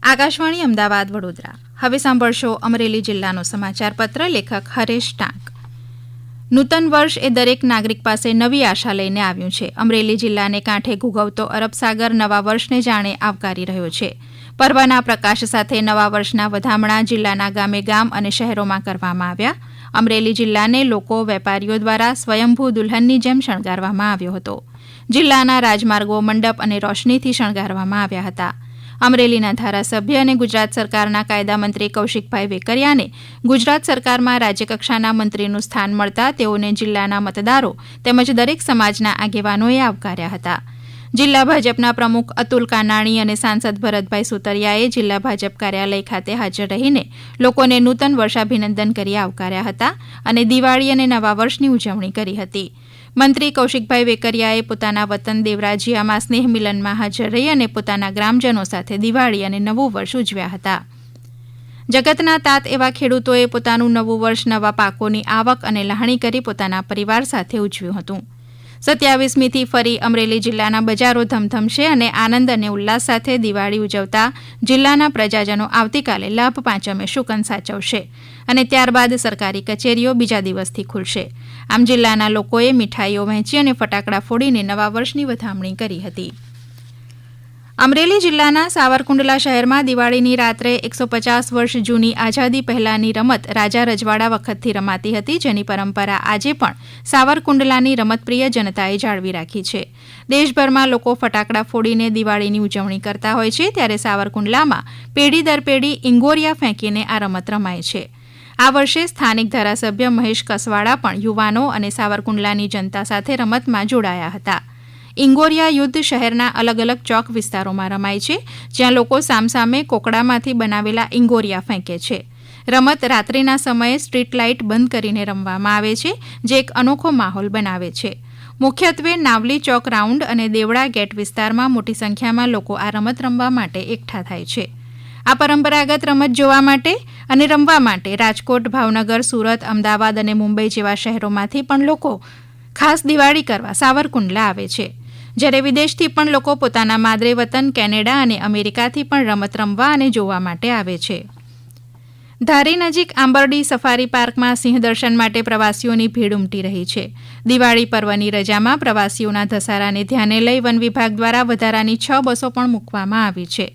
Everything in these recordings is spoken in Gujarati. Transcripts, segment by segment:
આકાશવાણી અમદાવાદ વડોદરા. હવે સાંભળશો અમરેલી જિલ્લાનો સમાચાર પત્ર. લેખક હરેશ ટાંક. નૂતન વર્ષ એ દરેક નાગરિક પાસે નવી આશા લઈને આવ્યું છે. અમરેલી જિલ્લાને કાંઠે ઘૂઘવતો અરબસાગર નવા વર્ષને જાણે આવકારી રહ્યો છે. પર્વના પ્રકાશ સાથે નવા વર્ષના વધામણા જિલ્લાના ગામે ગામ અને શહેરોમાં કરવામાં આવ્યા. અમરેલી જિલ્લાને લોકો વેપારીઓ દ્વારા સ્વયંભૂ દુલ્હનની જેમ શણગારવામાં આવ્યો હતો. જિલ્લાના રાજમાર્ગો મંડપ અને રોશનીથી શણગારવામાં આવ્યા હતા. અમરેલીના ધારાસભ્ય અને ગુજરાત સરકારના કાયદા મંત્રી કૌશિકભાઈ વેકરિયાને ગુજરાત સરકારમાં રાજ્યકક્ષાના મંત્રીનું સ્થાન મળતા તેઓને જિલ્લાના મતદારો તેમજ દરેક સમાજના આગેવાનોએ આવકાર્યા હતા. જિલ્લા ભાજપના પ્રમુખ અતુલ કાનાણી અને સાંસદ ભરતભાઈ સુતરિયાએ જિલ્લા ભાજપ કાર્યાલય ખાતે હાજર રહીને લોકોને નૂતન વર્ષાભિનંદન કરી આવકાર્યા હતા અને દિવાળી અને નવા વર્ષની ઉજવણી કરી હતી. મંત્રી કૌશિકભાઈ વેકરિયાએ પોતાના વતન દેવરાજીયામાં સ્નેહ મિલનમાં હાજર રહી અને પોતાના ગ્રામજનો સાથે દિવાળી અને નવું વર્ષ ઉજવ્યા હતા. જગતના તાત એવા ખેડૂતોએ પોતાનું નવું વર્ષ નવા પાકોની આવક અને લહાણી કરી પોતાના પરિવાર સાથે ઉજવ્યું હતું. 27મીથી ફરી અમરેલી જિલ્લાના બજારો ધમધમશે અને આનંદ અને ઉલ્લાસ સાથે દિવાળી ઉજવતા જિલ્લાના પ્રજાજનો આવતીકાલે લાભ પાંચમે શુકન સાચવશે અને ત્યારબાદ સરકારી કચેરીઓ બીજા દિવસથી ખુલશે. આમ જિલ્લાના લોકોએ મીઠાઈઓ વહેંચી અને ફટાકડા ફોડીને નવા વર્ષની વધામણી કરી હતી. અમરેલી જિલ્લાના સાવરકુંડલા શહેરમાં દિવાળીની રાત્રે 150 વર્ષ જૂની આઝાદી પહેલાની રમત રાજા રજવાડા વખતથી રમાતી હતી, જેની પરંપરા આજે પણ સાવરકુંડલાની રમતપ્રિય જનતાએ જાળવી રાખી છે. દેશભરમાં લોકો ફટાકડા ફોડીને દિવાળીની ઉજવણી કરતા હોય છે, ત્યારે સાવરકુંડલામાં પેઢી દર પેઢી ઇંગોરિયા ફેંકીને આ રમત રમાય છે. આ વર્ષે સ્થાનિક ધારાસભ્ય મહેશ કસવાડા પણ યુવાનો અને સાવરકુંડલાની જનતા સાથે રમતમાં જોડાયા હતા. ઇંગોરિયા યુદ્ધ શહેરના અલગ અલગ ચોક વિસ્તારોમાં રમાય છે, જ્યાં લોકો સામસામે કોકડામાંથી બનાવેલા ઇંગોરિયા ફેંકે છે. રમત રાત્રિના સમયે સ્ટ્રીટ લાઇટ બંધ કરીને રમવામાં આવે છે, જે એક અનોખો માહોલ બનાવે છે. મુખ્યત્વે નાવલી ચોક રાઉન્ડ અને દેવડા ગેટ વિસ્તારમાં મોટી સંખ્યામાં લોકો આ રમત રમવા માટે એકઠા થાય છે. આ પરંપરાગત રમત જોવા માટે અને રમવા માટે રાજકોટ, ભાવનગર, સુરત, અમદાવાદ અને મુંબઈ જેવા શહેરોમાંથી પણ લોકો ખાસ દિવાળી કરવા સાવરકુંડલા આવે છે. જ્યારે વિદેશથી પણ લોકો પોતાના માદરે વતન કેનેડા અને અમેરિકાથી પણ રમત રમવા અને જોવા માટે આવે છે. ધારી નજીક આંબરડી સફારી પાર્કમાં સિંહ દર્શન માટે પ્રવાસીઓની ભીડ ઉમટી રહી છે. દિવાળી પર્વની રજામાં પ્રવાસીઓના ધસારાને ધ્યાને લઈ વન વિભાગ દ્વારા વધારાની 6 બસો પણ મૂકવામાં આવી છે.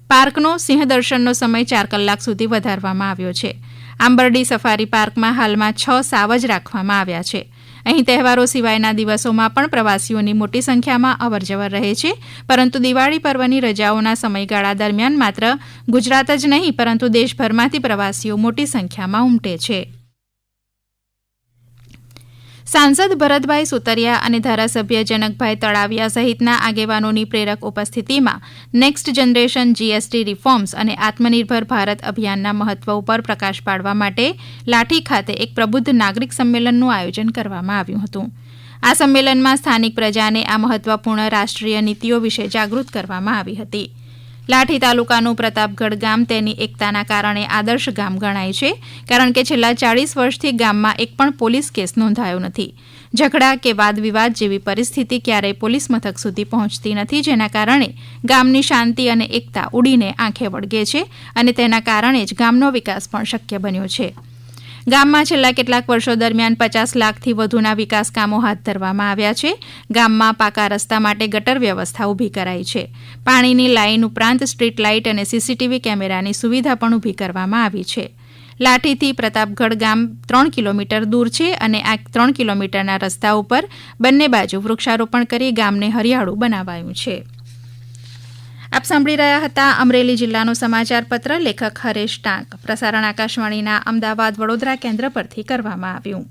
પાર્કનો સિંહ દર્શનનો સમય 4 કલાક સુધી વધારવામાં આવ્યો છે. આંબરડી સફારી પાર્કમાં હાલમાં 6 સાવ જ રાખવામાં આવ્યા છે. અહીં તહેવારો સિવાયના દિવસોમાં પણ પ્રવાસીઓની મોટી સંખ્યામાં અવરજવર રહે છે, પરંતુ દિવાળી પર્વની રજાઓના સમયગાળા દરમિયાન માત્ર ગુજરાત જ નહીં પરંતુ દેશભરમાંથી પ્રવાસીઓ મોટી સંખ્યામાં ઉમટે છે. સાંસદ ભરતભાઈ સુતરિયા અને ધારાસભ્ય જનકભાઈ તળાવિયા સહિતના આગેવાનોની પ્રેરક ઉપસ્થિતિમાં નેક્સ્ટ જનરેશન જીએસટી રિફોર્મ્સ અને આત્મનિર્ભર ભારત અભિયાનના મહત્વ ઉપર પ્રકાશ પાડવા માટે લાઠી ખાતે એક પ્રબુદ્ધ નાગરિક સંમેલનનું આયોજન કરવામાં આવ્યું હતું. આ સંમેલનમાં સ્થાનિક પ્રજાને આ મહત્વપૂર્ણ રાષ્ટ્રીય નીતિઓ વિશે જાગૃત કરવામાં આવી હતી. લાઠી તાલુકાનું પ્રતાપગઢ ગામ તેની એકતાના કારણે આદર્શ ગામ ગણાય છે, કારણ કે છેલ્લા 40 વર્ષથી ગામમાં એક પણ પોલીસ કેસ નોંધાયો નથી. ઝઘડા કે વાદ વિવાદ જેવી પરિસ્થિતિ ક્યારેય પોલીસ મથક સુધી પહોંચતી નથી, જેના કારણે ગામની શાંતિ અને એકતા ઉડીને આંખે વળગે છે અને તેના કારણે જ ગામનો વિકાસ પણ શક્ય બન્યો છે. ગામમાં છેલ્લા કેટલાક વર્ષો દરમિયાન 50 લાખથી વધુના વિકાસ કામો હાથ ધરવામાં આવ્યા છે. ગામમાં પાકા રસ્તા માટે ગટર વ્યવસ્થા ઊભી કરાઈ છે. પાણીની લાઇન ઉપરાંત સ્ટ્રીટ લાઇટ અને સીસીટીવી કેમેરાની સુવિધા પણ ઊભી કરવામાં આવી છે. લાઠીથી પ્રતાપગઢ ગામ 3 કિલોમીટર દૂર છે અને આ 3 કિલોમીટરના રસ્તા ઉપર બંને બાજુ વૃક્ષારોપણ કરી ગામને હરિયાળું બનાવાયું છે. આપ સાંભળી રહ્યા હતા અમરેલી જિલ્લાનો સમાચાર પત્ર. લેખક હરેશ ટાંક. પ્રસારણ આકાશવાણીના અમદાવાદ વડોદરા કેન્દ્ર પરથી કરવામાં આવ્યું.